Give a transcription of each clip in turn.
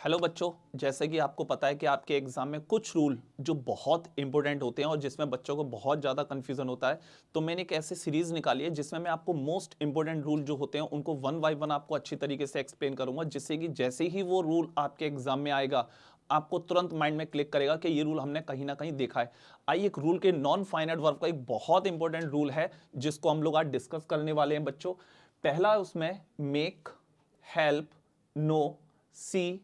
Hello बच्चों, जैसे कि आपको पता है कि आपके एग्जाम में कुछ रूल जो बहुत इंपॉर्टेंट होते हैं और जिसमें बच्चों को बहुत ज़्यादा कंफ्यूजन होता है। तो मैंने एक ऐसी सीरीज निकाली है जिसमें मैं आपको मोस्ट इंपॉर्टेंट रूल जो होते हैं उनको वन बाय वन आपको अच्छी तरीके से एक्सप्लेन करूंगा, जिससे कि जैसे ही वो रूल आपके एग्जाम में आएगा आपको तुरंत माइंड में क्लिक करेगा कि ये रूल हमने कहीं ना कहीं देखा है। आइए, एक रूल के नॉन फाइनाइट वर्ब का एक बहुत इंपॉर्टेंट रूल है जिसको हम लोग आज डिस्कस करने वाले हैं बच्चों। पहला उसमें make, help, know, see,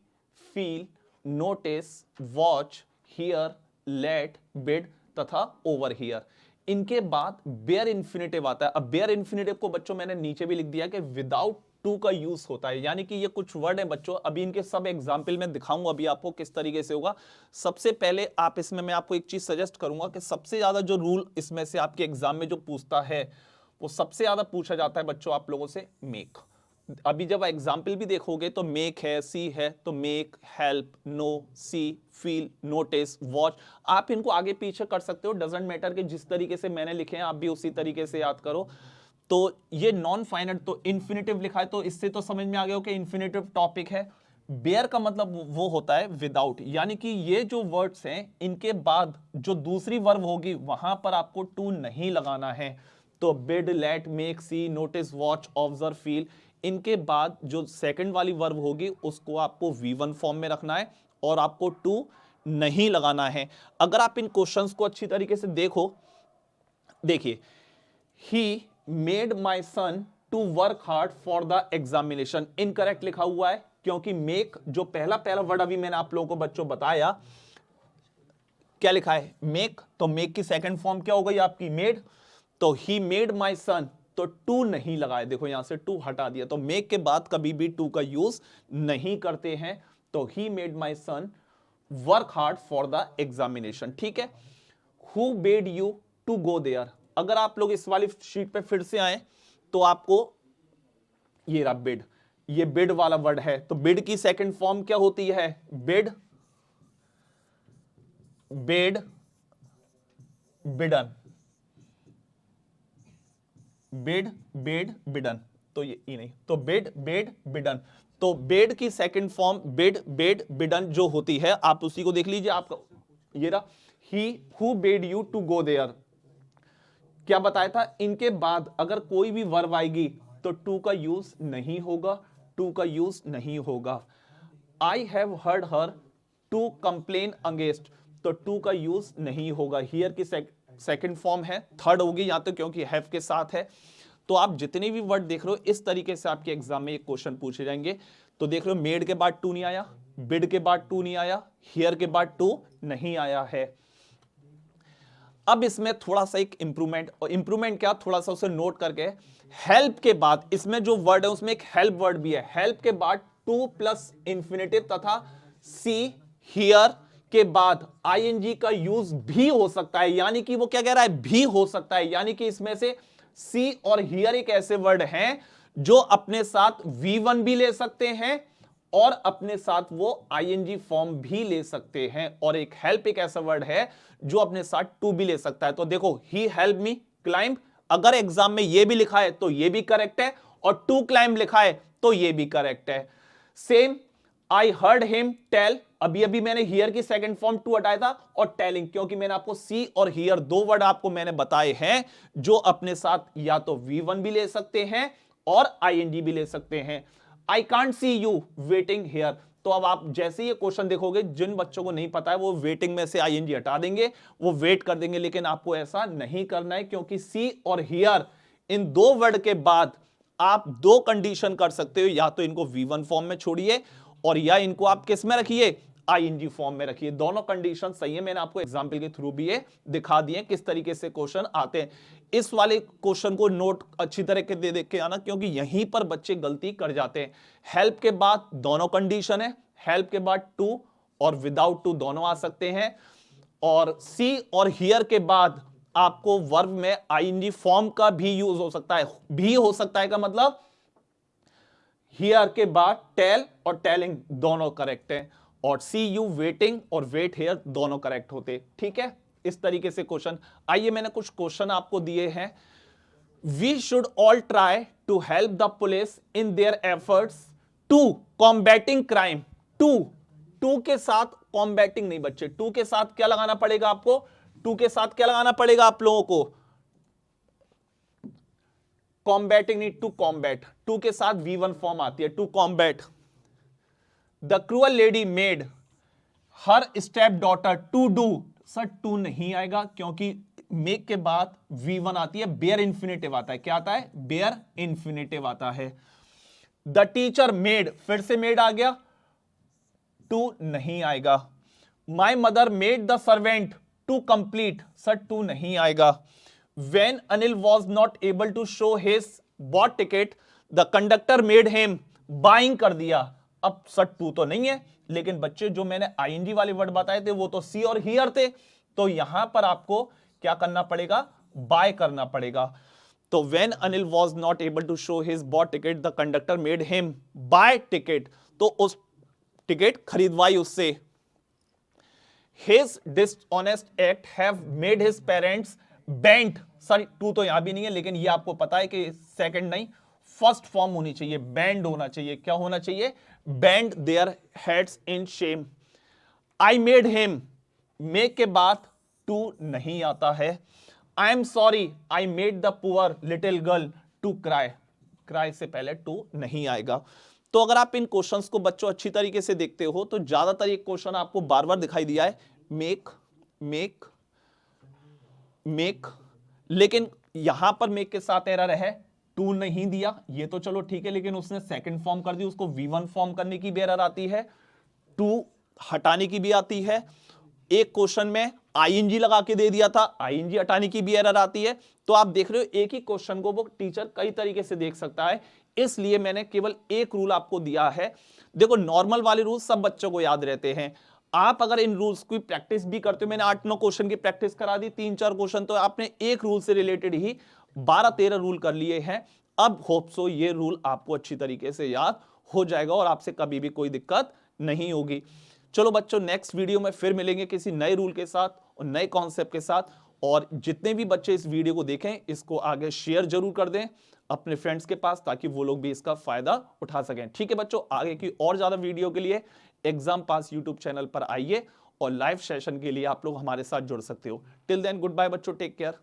feel, notice, watch, hear, let, bid तथा ओवर हियर। इनके बाद बेयर इंफिनिटिव आता है। अब बेयर इंफिनिटिव को बच्चों मैंने नीचे भी लिख दिया कि विदाउट टू का यूज होता है, यानी कि ये कुछ वर्ड है बच्चों, अभी इनके सब एग्जाम्पल में दिखाऊंगा अभी आपको किस तरीके से होगा। सबसे पहले आप इसमें मैं आपको एक चीज सजेस्ट करूंगा कि सबसे ज्यादा जो रूल इसमें से आपके एग्जाम में जो पूछता है वो सबसे ज्यादा पूछा जाता है बच्चों आप लोगों से मेक। अभी जब एग्जाम्पल भी देखोगे तो मेक है, सी है, तो make, help, know, see, feel, notice, watch. आप इनको आगे पीछे कर सकते हो, डजेंट मैटर कि जिस तरीके से मैंने लिखे हैं आप भी उसी तरीके से याद करो। तो ये नॉन फाइनाइट, तो इन्फिनेटिव लिखा है तो इससे तो समझ में आ गया हो कि इन्फिनेटिव टॉपिक है। बेयर का मतलब वो होता है विदाउट, यानी कि ये जो वर्ड्स हैं इनके बाद जो दूसरी वर्ब होगी वहां पर आपको टू नहीं लगाना है। तो बिड, लेट, मेक, सी, नोटिस, वॉच, ऑब्जर्व, फील, इनके बाद जो सेकंड वाली वर्ब होगी उसको आपको V1 फॉर्म में रखना है और आपको टू नहीं लगाना है। अगर आप इन क्वेश्चंस को अच्छी तरीके से देखो, देखिए, he made my son to work hard for the examination, incorrect लिखा हुआ है क्योंकि मेक जो पहला पहला वर्ड अभी मैंने आप लोगों को बच्चों बताया क्या लिखा है मेक, तो मेक की सेकंड फॉर्म क्या हो गई आपकी मेड। तो ही मेड माई सन, तो टू नहीं लगाए, देखो यहां से टू हटा दिया, तो मेक के बाद कभी भी टू का यूज नहीं करते हैं। तो he made my son work hard for the examination, ठीक है। Who bade you to go there, अगर आप लोग इस वाली शीट पे फिर से आए तो आपको ये रहा बिड, ये बिड वाला वर्ड है, तो बिड की सेकंड फॉर्म क्या होती है बिड, बेड, बिडन, बेड, बेड, बिडन, तो ये नहीं, तो बेड, बेड, बिडन। तो बेड की सेकंड फॉर्म बेड, बेड, बिडन जो होती है आप उसी को देख लीजिए। आपका ये रहा he who bade you to go there, क्या बताया था इनके बाद अगर कोई भी वर्ब आएगी तो टू का यूज नहीं होगा, टू का यूज नहीं होगा। I have heard her to complain against, तो टू का यूज नहीं होगा। हियर की सेकंड फॉर्म है, थर्ड होगी यहां तो क्योंकि हैव के साथ है। तो आप जितने भी वर्ड देख रहे हो इस तरीके से आपके एग्जाम में एक क्वेश्चन पूछे जाएंगे। तो देख रहे हो मेड के बाद टू नहीं आया, बिड के बाद टू नहीं आया, हियर के बाद टू नहीं आया है। अब इसमें थोड़ा सा एक इंप्रूवमेंट, और इंप्रूवमेंट क्या थोड़ा सा उसे नोट करके, हेल्प के बाद इसमें जो वर्ड है उसमें एक हेल्प वर्ड भी है। हेल्प के बाद टू प्लस इंफिनिटिव तथा सी, हियर के बाद आईएनजी का यूज भी हो सकता है, यानी कि वो क्या कह रहा है भी हो सकता है, यानी कि इसमें से सी और हियर एक ऐसे वर्ड हैं जो अपने साथ V1 भी ले सकते हैं और अपने साथ वो आईएनजी फॉर्म भी ले सकते हैं, और एक हेल्प एक ऐसा वर्ड है जो अपने साथ टू भी ले सकता है। तो देखो ही हेल्प मी क्लाइंब, अगर एग्जाम में ये भी लिखा है तो ये भी करेक्ट है, और टू क्लाइंब लिखा है तो ये भी करेक्ट है। Same I heard him tell, अभी अभी मैंने हियर की सेकंड फॉर्म टू हटाया था, और टेलिंग क्योंकि मैंने आपको सी और हियर दो वर्ड आपको मैंने बताए हैं जो अपने साथ या तो V1 भी ले सकते हैं और आईएनजी भी ले सकते हैं। I can't see you waiting here, तो अब आप जैसे ये क्वेश्चन देखोगे जिन बच्चों को नहीं पता है वो वेटिंग में से आईएनजी हटा देंगे, वो वेट कर देंगे, लेकिन आपको ऐसा नहीं करना है क्योंकि सी और हियर इन दो वर्ड के बाद आप दो कंडीशन कर सकते हो, या तो इनको V1 फॉर्म में छोड़िए और या इनको आप किस में रखिए आईएनजी फॉर्म में रखिए। दोनों कंडीशन सही है, मैंने आपको एग्जांपल के थ्रू भी ये दिखा दिए किस तरीके से क्वेश्चन आते हैं। इस वाले क्वेश्चन को नोट अच्छी तरह के दे के आना क्योंकि यहीं पर बच्चे गलती कर जाते हैं। हेल्प के बाद दोनों कंडीशन है, हेल्प के बाद टू और विदाउट टू दोनों आ सकते हैं, और सी और हियर के बाद आपको वर्ब में आईएनजी फॉर्म का भी यूज हो सकता है, भी हो सकता है का मतलब हियर के बाद टेल और टेलिंग दोनों करेक्ट है, और सी यू वेटिंग और वेट हियर दोनों करेक्ट होते, ठीक है। इस तरीके से क्वेश्चन। आइए मैंने कुछ क्वेश्चन आपको दिए हैं। We should all try to help the police in their efforts to combating crime, to to के साथ कॉम्बैटिंग नहीं बच्चे, टू के साथ क्या लगाना पड़ेगा आपको, टू के साथ क्या लगाना पड़ेगा आप लोगों को, कॉम्बैटिंग नहीं, टू कॉम्बैट, टू के साथ V1 फॉर्म आती है, to combat. The cruel lady made her stepdaughter to do, sir to नहीं आएगा क्योंकि मेक के बाद V1 आती है, बेयर इंफिनिटिव आता है, क्या आता है, बेयर इंफिनिटिव आता है। द टीचर मेड, फिर से मेड आ गया, टू नहीं आएगा। My mother made the servant to complete, sir to नहीं आएगा। When Anil was not able to show his bought ticket, the conductor made him buying कर दिया। अब सर टू तो नहीं है, लेकिन बच्चे जो मैंने ING वाले वर्ड बताए थे वो तो सी और हियर थे, तो यहां पर आपको क्या करना पड़ेगा, बाय करना पड़ेगा। तो when Anil was not able to show his bought ticket, the conductor made him buy ticket, तो उस टिकट खरीदवाई उससे। His dishonest act have made his parents bent, sorry to तो यहां भी नहीं है, लेकिन ये आपको पता है कि सेकंड नहीं फर्स्ट फॉर्म होनी चाहिए, बैंड होना चाहिए, क्या होना चाहिए, bend their heads in shame. I made him, make के बाद टू नहीं आता है। I am sorry I made the poor little girl to cry, cry से पहले टू नहीं आएगा। तो अगर आप इन क्वेश्चंस को बच्चों अच्छी तरीके से देखते हो तो ज्यादातर ये क्वेश्चन आपको बार बार दिखाई दिया है, मेक मेक मेक, लेकिन यहां पर मेक के साथ एरर है, टू नहीं दिया, ये तो चलो ठीक है, लेकिन उसने सेकंड फॉर्म कर दी, उसको V1 फॉर्म करने की भी एरर आती है, टू हटाने की भी आती है। एक क्वेश्चन में ING लगा के दे दिया था, ING हटाने की भी एरर आती है। तो आप देख रहे हो एक ही क्वेश्चन को वो टीचर कई तरीके से देख सकता है, इसलिए मैंने केवल एक रूल आपको दिया है। देखो नॉर्मल वाले रूल सब बच्चों को याद रहते हैं, आप अगर इन रूल्स की प्रैक्टिस भी करते हो, मैंने 8-9 क्वेश्चन की प्रैक्टिस करा दी, 3-4 क्वेश्चन तो आपने एक रूल से रिलेटेड ही 12-13 रूल कर लिए हैं। अब होप सो ये रूल आपको अच्छी तरीके से याद हो जाएगा और आपसे कभी भी कोई दिक्कत नहीं होगी। चलो बच्चों, नेक्स्ट वीडियो में फिर मिलेंगे किसी नए रूल के साथ और नए कॉन्सेप्ट के साथ। और जितने भी बच्चे इस वीडियो को देखें, इसको आगे शेयर जरूर कर दें अपने फ्रेंड्स के पास, ताकि वो लोग भी इसका फायदा उठा सकें। ठीक है बच्चों, आगे की और ज्यादा वीडियो के लिए एग्जाम पास यूट्यूब चैनल पर आइए और लाइव सेशन के लिए आप लोग हमारे साथ जुड़ सकते हो। टिल देन गुड बाय बच्चों, टेक केयर।